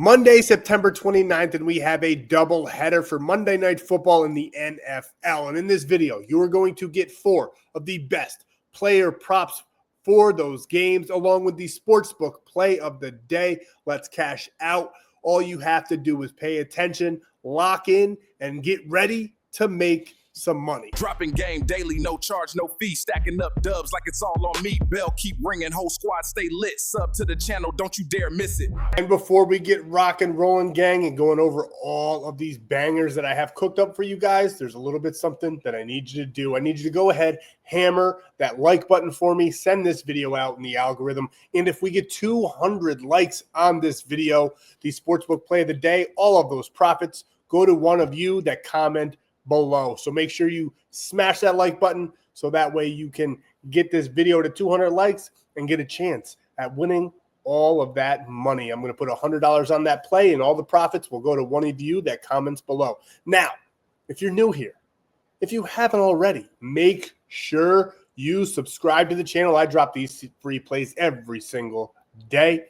Monday, September 29th, and we have a double header for Monday Night Football in the NFL. And in this video, you are going to get 4 of the best player props for those games, along with the sportsbook play of the day. Let's cash out. All you have to do is pay attention, lock in, and get ready to make some money. Dropping game daily, no charge, no fee. Stacking up dubs like it's all on me. Bell keep ringing, whole squad stay lit. Sub to the channel, don't you dare miss it. And before we get rock and rolling, gang, and going over all of these bangers that I have cooked up for you guys, there's a little bit something that I need you to do. I need you to go ahead, hammer that like button for me, send this video out in the algorithm. And if we get 200 likes on this video, the sportsbook play of the day, all of those profits go to one of you that comment below. So make sure you smash that like button so that way you can get this video to 200 likes and get a chance at winning all of that money. I'm going to put $100 on that play, and all the profits will go to one of you that comments below. Now, if you're new here, if you haven't already, make sure you subscribe to the channel. I drop these free plays every single day,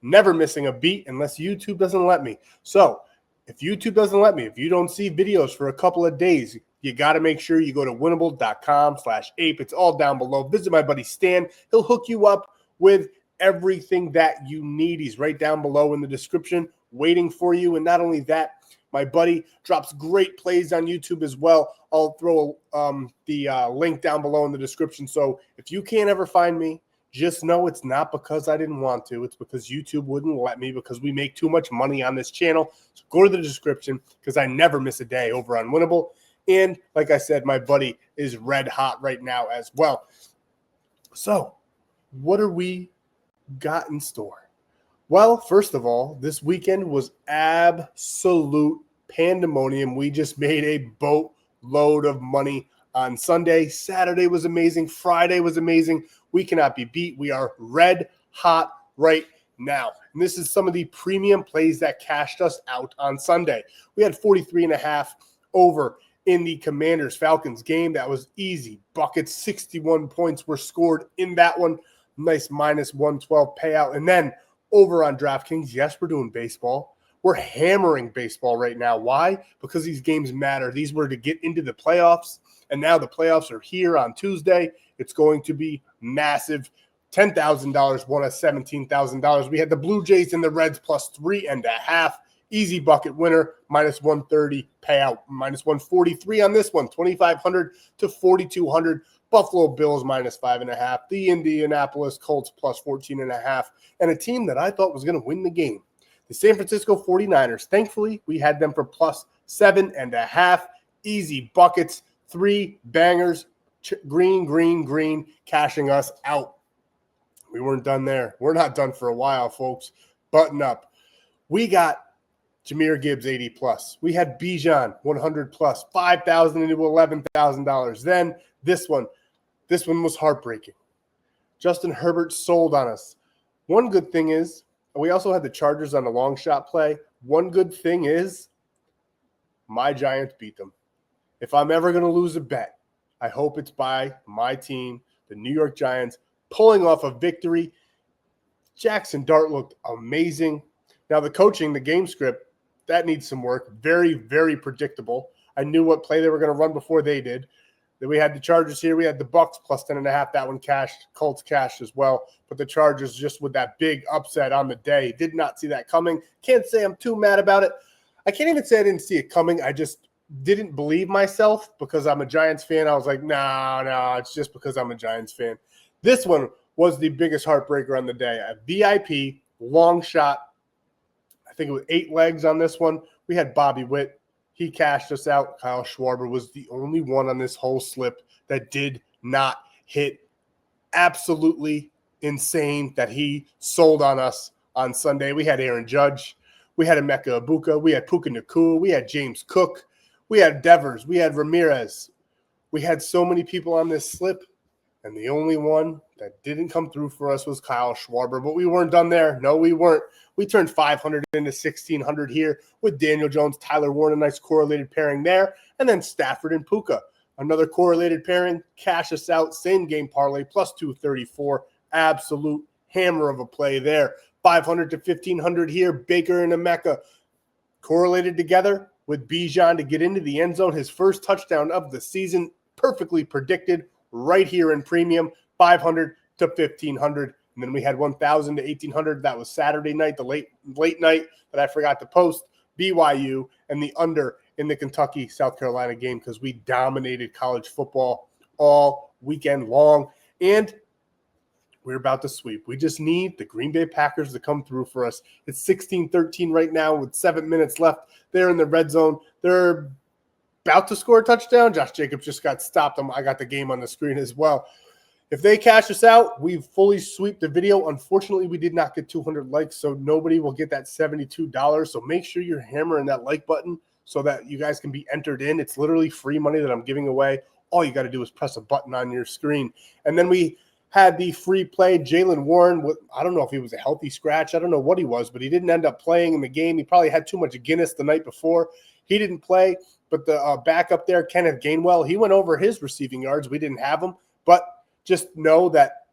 never missing a beat unless YouTube doesn't let me. So if YouTube doesn't let me, if you don't see videos for a couple of days, you got to make sure you go to winnable.com/ape. It's all down below. Visit my buddy Stan. He'll hook you up with everything that you need. He's right down below in the description waiting for you. And not only that, my buddy drops great plays on YouTube as well. I'll throw the link down below in the description. So if you can't ever find me, just know it's not because I didn't want to. It's because YouTube wouldn't let me, because we make too much money on this channel. So go to the description, because I never miss a day over on Winnable. And like I said, my buddy is red hot right now as well. So what are we got in store? Well, first of all, this weekend was absolute pandemonium. We just made a boatload of money on Sunday. Saturday was amazing. Friday was amazing. We cannot be beat. We are red hot right now. And this is some of the premium plays that cashed us out on Sunday. We had 43.5 over in the Commanders-Falcons game. That was easy. Buckets, 61 points were scored in that one. Nice minus 112 payout. And then over on DraftKings, yes, we're doing baseball. We're hammering baseball right now. Why? Because these games matter. These were to get into the playoffs. And now the playoffs are here on Tuesday. It's going to be massive. $10,000 won us $17,000. We had the Blue Jays and the Reds plus 3.5. Easy bucket winner, minus 130 payout, minus 143 on this one, 2,500 to 4,200. Buffalo Bills minus 5.5. The Indianapolis Colts plus 14.5. And a team that I thought was going to win the game, the San Francisco 49ers. Thankfully, we had them for plus 7.5. Easy buckets. 3 bangers, green, cashing us out. We weren't done there. We're not done for a while, folks. Button up. We got Jahmyr Gibbs 80 plus. We had Bijan 100 plus, $5,000 into $11,000. Then this one was heartbreaking. Justin Herbert sold on us. One good thing is, we also had the Chargers on the long shot play. One good thing is, my Giants beat them. If I'm ever going to lose a bet, I hope it's by my team, the New York Giants, pulling off a victory. Jackson Dart looked amazing. Now, the coaching, the game script, that needs some work. Very, very predictable. I knew what play they were going to run before they did. Then we had the Chargers here. We had the Bucks plus 10.5. That one cashed. Colts cashed as well. But the Chargers, just with that big upset on the day, did not see that coming. Can't say I'm too mad about it. I can't even say I didn't see it coming. I just didn't believe myself because I'm a Giants fan. I was like, no, it's just because I'm a Giants fan. This one was the biggest heartbreaker on the day. A VIP, long shot. I think it was 8 legs on this one. We had Bobby Witt. He cashed us out. Kyle Schwarber was the only one on this whole slip that did not hit. Absolutely insane that he sold on us on Sunday. We had Aaron Judge. We had Emeka Ibuka. We had Puka Nacua. We had James Cook. We had Devers. We had Ramirez. We had so many people on this slip, and the only one that didn't come through for us was Kyle Schwarber. But we weren't done there. No, we weren't. We turned 500 into 1,600 here with Daniel Jones, Tyler Warren, a nice correlated pairing there, and then Stafford and Puka. Another correlated pairing, cash us out, same game parlay, plus 234. Absolute hammer of a play there. 500 to 1,500 here. Baker and Emeka correlated together with Bijan to get into the end zone. His first touchdown of the season, perfectly predicted right here in premium, 500 to 1,500. And then we had 1,000 to 1,800. That was Saturday night, the late night that I forgot to post. BYU and the under in the Kentucky-South Carolina game because we dominated college football all weekend long. And we're about to sweep. We just need the Green Bay Packers to come through for us. It's 16-13 right now with 7 minutes left. They're in the red zone. They're about to score a touchdown. Josh Jacobs just got stopped. I got the game on the screen as well. If they cash us out, we fully sweep the video. Unfortunately, we did not get 200 likes, so nobody will get that $72. So make sure you're hammering that like button so that you guys can be entered in. It's literally free money that I'm giving away. All you got to do is press a button on your screen. And then we had the free play. Jaylen Warren, I don't know if he was a healthy scratch. I don't know what he was, but he didn't end up playing in the game. He probably had too much Guinness the night before. He didn't play, but the backup there, Kenneth Gainwell, he went over his receiving yards. We didn't have him, but just know that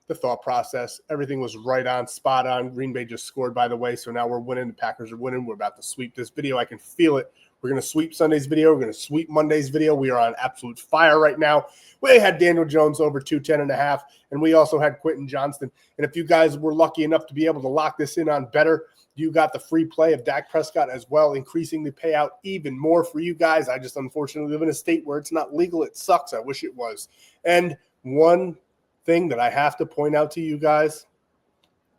the thought process, everything was right on, spot on. Green Bay just scored, by the way, so now we're winning. The Packers are winning. We're about to sweep this video. I can feel it. We're going to sweep Sunday's video. We're going to sweep Monday's video. We are on absolute fire right now. We had Daniel Jones over 210.5, and we also had Quentin Johnston. And if you guys were lucky enough to be able to lock this in on better, you got the free play of Dak Prescott as well, increasing the payout even more for you guys. I just unfortunately live in a state where it's not legal. It sucks. I wish it was. And one thing that I have to point out to you guys,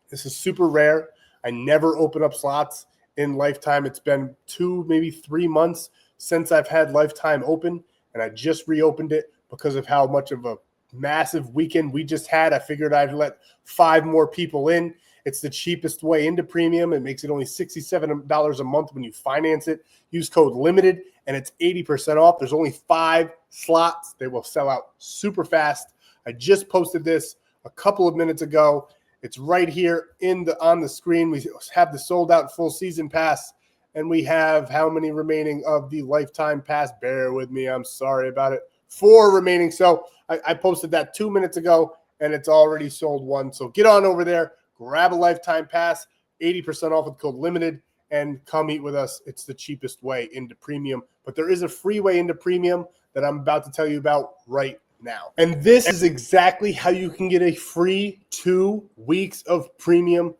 this is super rare. I never open up slots in Lifetime. It's been 2, maybe 3 months since I've had Lifetime open, and I just reopened it because of how much of a massive weekend we just had. I figured I'd let 5 more people in. It's the cheapest way into premium. It makes it only $67 a month when you finance it. Use code LIMITED, and it's 80% off. There's only 5 slots. They will sell out super fast. I just posted this a couple of minutes ago. It's right here on the screen. We have the sold out full season pass, and we have how many remaining of the Lifetime pass? Bear with me. I'm sorry about it. 4 remaining. So I posted that 2 minutes ago, and it's already sold 1. So get on over there, grab a Lifetime pass, 80% off with code LIMITED, and come eat with us. It's the cheapest way into premium. But there is a free way into premium that I'm about to tell you about right now. And this is exactly how you can get a free 2 weeks of premium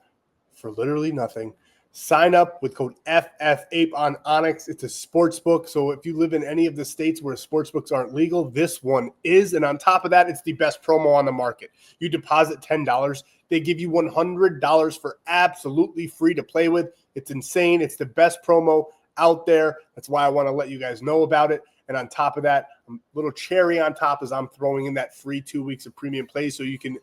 for literally nothing. Sign up with code FFAPE on Onyx. It's a sports book. So if you live in any of the states where sports books aren't legal, this one is. And on top of that, it's the best promo on the market. You deposit $10. They give you $100 for absolutely free to play with. It's insane. It's the best promo out there. That's why I want to let you guys know about it. And on top of that, a little cherry on top is I'm throwing in that free 2 weeks of premium play so you can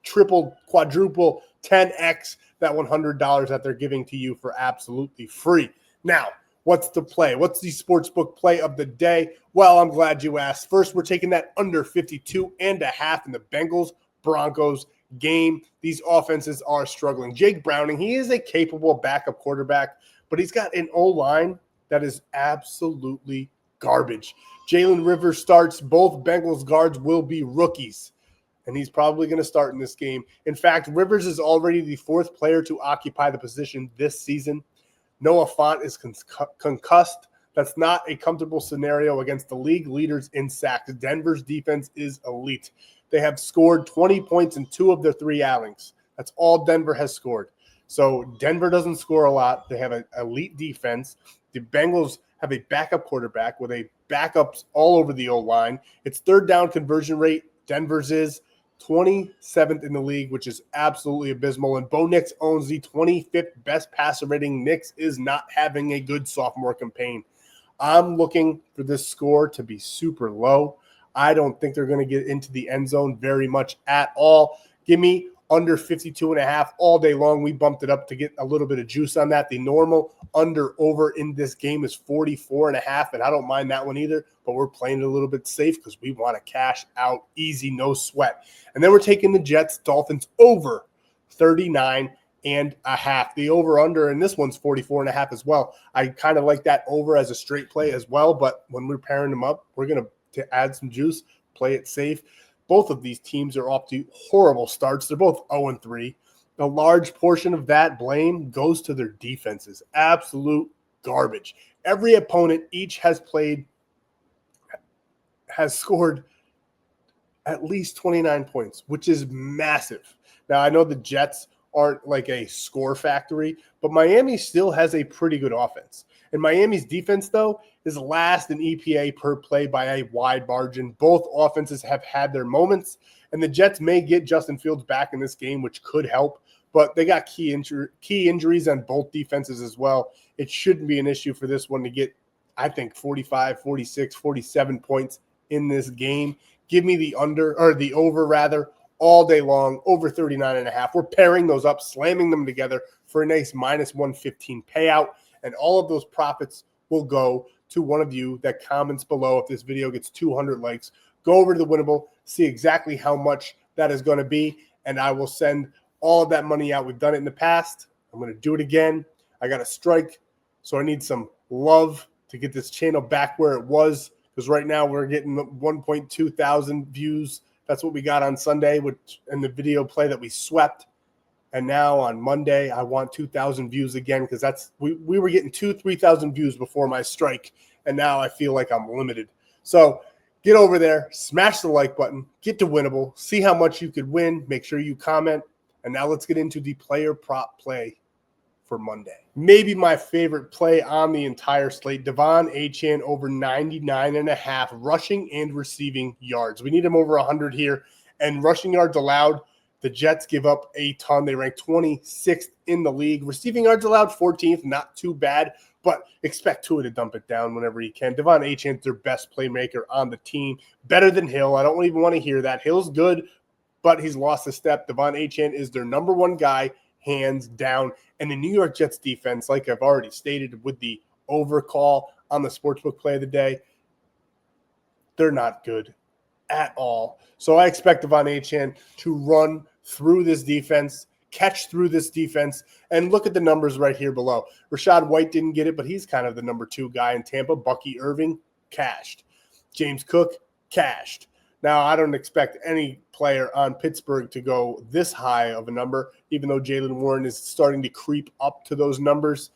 triple, quadruple, 10x that $100 that they're giving to you for absolutely free. Now, what's the play? What's the sportsbook play of the day? Well, I'm glad you asked. First, we're taking that under 52.5 in the Bengals-Broncos game. These offenses are struggling. Jake Browning, he is a capable backup quarterback, but he's got an O-line that is absolutely garbage. Jalen Rivers starts. Both Bengals guards will be rookies, and he's probably going to start in this game. In fact, Rivers is already the 4th player to occupy the position this season. Noah Fant is concussed. That's not a comfortable scenario against the league leaders in sacks. Denver's defense is elite. They have scored 20 points in 2 of their 3 outings. That's all Denver has scored. So Denver doesn't score a lot. They have an elite defense. The Bengals have a backup quarterback with a backups all over the O-line. Its 3rd down conversion rate, Denver's is 27th in the league, which is absolutely abysmal. And Bo Nix owns the 25th best passer rating. Nix is not having a good sophomore campaign. I'm looking for this score to be super low. I don't think they're going to get into the end zone very much at all. Give me under 52.5 all day long. We bumped it up to get a little bit of juice on that. The normal under-over in this game is 44.5, and I don't mind that one either, but we're playing it a little bit safe because we want to cash out easy, no sweat. And then we're taking the Jets-Dolphins over 39.5. The over-under in this one's 44.5 as well. I kind of like that over as a straight play as well, but when we're pairing them up, we're going to add some juice, play it safe. Both of these teams are off to horrible starts. They're both 0-3. a large portion of that blame goes to their defenses. Absolute garbage. Every opponent each has scored at least 29 points, which is massive. Now, I know the Jets aren't like a score factory, but Miami still has a pretty good offense. And Miami's defense, though, is last in EPA per play by a wide margin. Both offenses have had their moments, and the Jets may get Justin Fields back in this game, which could help, but they got key injuries on both defenses as well. It shouldn't be an issue for this one to get, I think, 45, 46, 47 points in this game. Give me the over all day long, over 39.5. We're pairing those up, slamming them together for a nice minus 115 payout. And all of those profits will go to one of you that comments below. If this video gets 200 likes, go over to the Winnable, see exactly how much that is going to be, and I will send all of that money out. We've done it in the past. I'm going to do it again. I got a strike, so I need some love to get this channel back where it was, because right now we're getting 1.2 thousand views. That's what we got on Sunday in the video play that we swept. And now on Monday, I want 2,000 views again, because we were getting 3,000 views before my strike, and now I feel like I'm limited. So get over there, smash the like button, get to Winnable, see how much you could win. Make sure you comment. And now let's get into the player prop play for Monday. Maybe my favorite play on the entire slate, Devon Achane over 99.5 rushing and receiving yards. We need him over 100 here. And rushing yards allowed, the Jets give up a ton. They rank 26th in the league. Receiving yards allowed 14th, not too bad, but expect Tua to dump it down whenever he can. Devon Achane's their best playmaker on the team. Better than Hill. I don't even want to hear that. Hill's good, but he's lost a step. Devon Achane is their number one guy, hands down. And the New York Jets defense, like I've already stated with the overcall on the sportsbook play of the day, they're not good at all. So I expect Devon Achane to run through this defense, catch through this defense, and look at the numbers right here below. Rachaad White didn't get it, but he's kind of the number 2 guy in Tampa. Bucky Irving, cashed. James Cook, cashed. Now, I don't expect any player on Pittsburgh to go this high of a number, even though Jaylen Warren is starting to creep up to those numbers.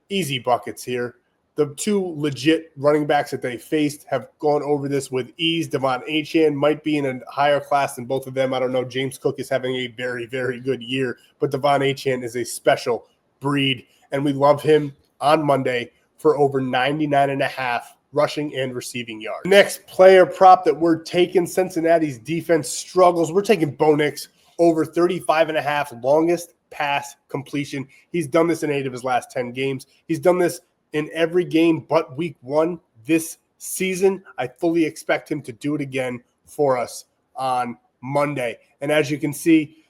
Easy buckets here. The 2 legit running backs that they faced have gone over this with ease. Devon Achane might be in a higher class than both of them. I don't know. James Cook is having a very, very good year, but Devon Achane is a special breed, and we love him on Monday for over 99.5 rushing and receiving yards. Next player prop that we're taking, Cincinnati's defense struggles. We're taking Bo Nix over 35.5 longest pass completion. He's done this in 8 of his last 10 games. He's done this in every game but week 1 this season. I fully expect him to do it again for us on Monday. And as you can see,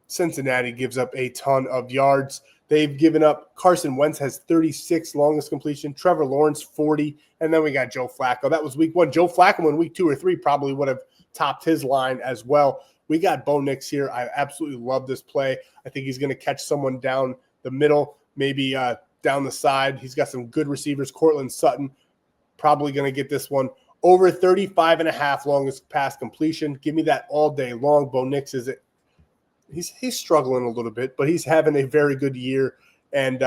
Cincinnati gives up a ton of yards. They've given up. Carson Wentz has 36 longest completion. Trevor Lawrence 40. And then we got Joe Flacco. That was week 1. Joe Flacco in week 2 or 3 probably would have topped his line as well. We got Bo Nix here. I absolutely love this play. I think he's going to catch someone down the middle, maybe down the side. He's got some good receivers. Cortland Sutton probably going to get this one. Over 35.5 longest pass completion. Give me that all day long. Bo Nix is it. He's struggling a little bit, but he's having a very good year, and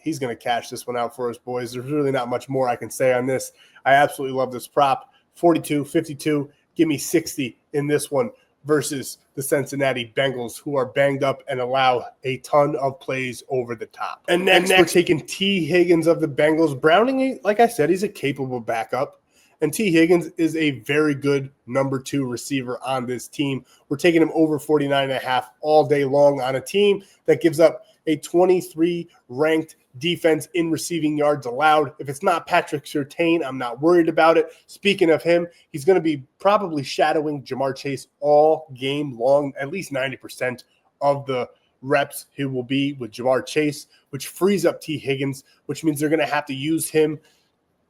he's going to cash this one out for us, boys. There's really not much more I can say on this. I absolutely love this prop. 42, 52. Give me 60 in this one versus the Cincinnati Bengals, who are banged up and allow a ton of plays over the top. And next we're taking T. Higgins of the Bengals. Browning, like I said, he's a capable backup. And T. Higgins is a very good number 2 receiver on this team. We're taking him over 49.5 all day long on a team that gives up a 23 ranked defense in receiving yards allowed. If it's not Patrick Surtain, I'm not worried about it. Speaking of him, he's going to be probably shadowing Jamar Chase all game long, at least 90% of the reps he will be with Jamar Chase, which frees up T. Higgins, which means they're going to have to use him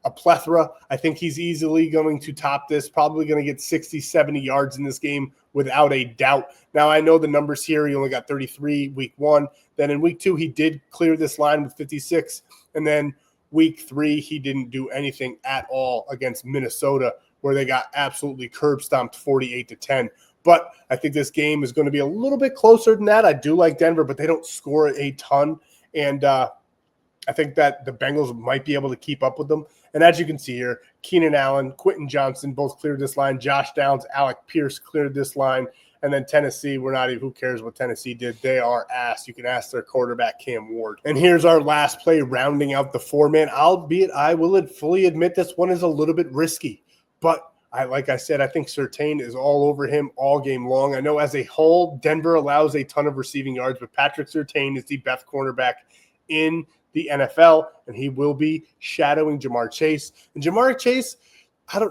a plethora. I think he's easily going to top this, probably going to get 60, 70 yards in this game without a doubt. Now, I know the numbers here. He only got 33 week 1. Then in week 2, he did clear this line with 56. And then week 3, he didn't do anything at all against Minnesota, where they got absolutely curb stomped 48-10. But I think this game is going to be a little bit closer than that. I do like Denver, but they don't score a ton. And I think that the Bengals might be able to keep up with them. And as you can see here, Keenan Allen, Quentin Johnson both cleared this line. Josh Downs, Alec Pierce cleared this line. And then Tennessee, who cares what Tennessee did? They are ass. You can ask their quarterback, Cam Ward. And here's our last play rounding out the four-man. Albeit, I will fully admit this one is a little bit risky. But like I said, I think Surtain is all over him all game long. I know as a whole, Denver allows a ton of receiving yards, but Patrick Surtain is the best cornerback in the NFL, and he will be shadowing Jamar Chase. And Jamar Chase,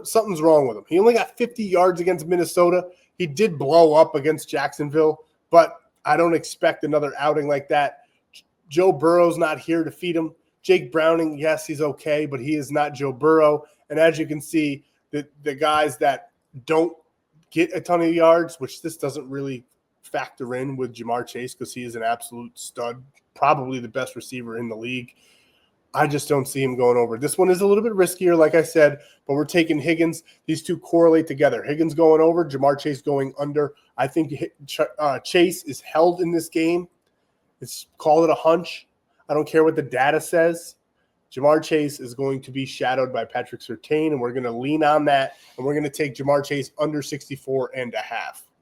something's wrong with him. He only got 50 yards against Minnesota. He did blow up against Jacksonville, but I don't expect another outing like that. Joe Burrow's not here to feed him. Jake Browning, yes, he's okay, but he is not Joe Burrow. And as you can see, the guys that don't get a ton of yards, which this doesn't really factor in with Jamar Chase because he is an absolute stud, probably the best receiver in the league. I just don't see him going over. This one is a little bit riskier, like I said, but we're taking Higgins. These two correlate together. Higgins going over, Jamar Chase going under. I think Chase is held in this game. Call it a hunch. I don't care what the data says. Jamar Chase is going to be shadowed by Patrick Surtain, and we're going to lean on that, and we're going to take Jamar Chase under 64.5.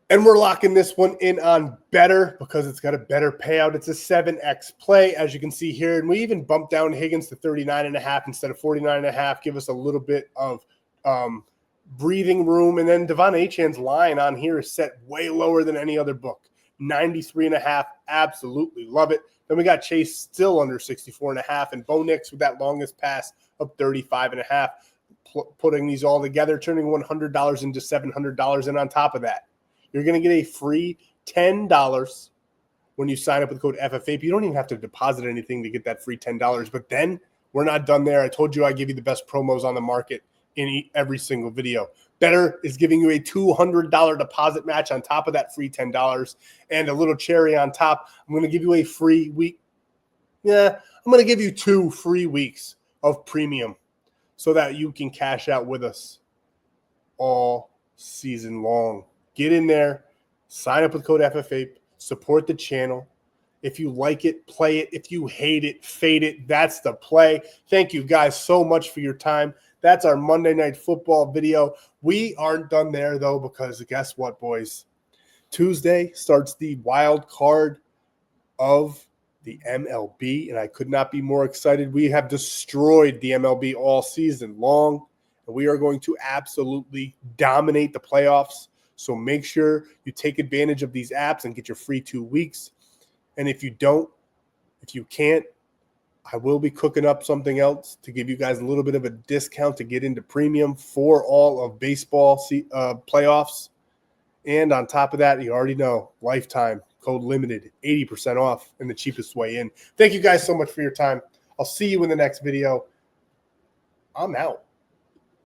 And we're locking this one in on better because it's got a better payout. It's a 7x play, as you can see here. And we even bumped down Higgins to 39.5 instead of 49.5. Give us a little bit of breathing room. And then Devon Achan's line on here is set way lower than any other book. 93.5. Absolutely love it. Then we got Chase still under 64.5. And Bo Nix with that longest pass of 35.5. Putting these all together, turning $100 into $700. And on top of that, you're going to get a free $10 when you sign up with code FFAPE. You don't even have to deposit anything to get that free $10. But then we're not done there. I told you I give you the best promos on the market in every single video. Better is giving you a $200 deposit match on top of that free $10 and a little cherry on top. I'm going to give you a free week. Yeah, I'm going to give you 2 free weeks of premium so that you can cash out with us all season long. Get in there, sign up with code FFAPE, support the channel. If you like it, play it. If you hate it, fade it. That's the play. Thank you guys so much for your time. That's our Monday Night Football video. We aren't done there, though, because guess what, boys? Tuesday starts the wild card of the MLB, and I could not be more excited. We have destroyed the MLB all season long, and we are going to absolutely dominate the playoffs. So make sure you take advantage of these apps and get your free 2 weeks. And if you can't, I will be cooking up something else to give you guys a little bit of a discount to get into premium for all of baseball playoffs. And on top of that, you already know, lifetime, code limited, 80% off and the cheapest way in. Thank you guys so much for your time. I'll see you in the next video. I'm out.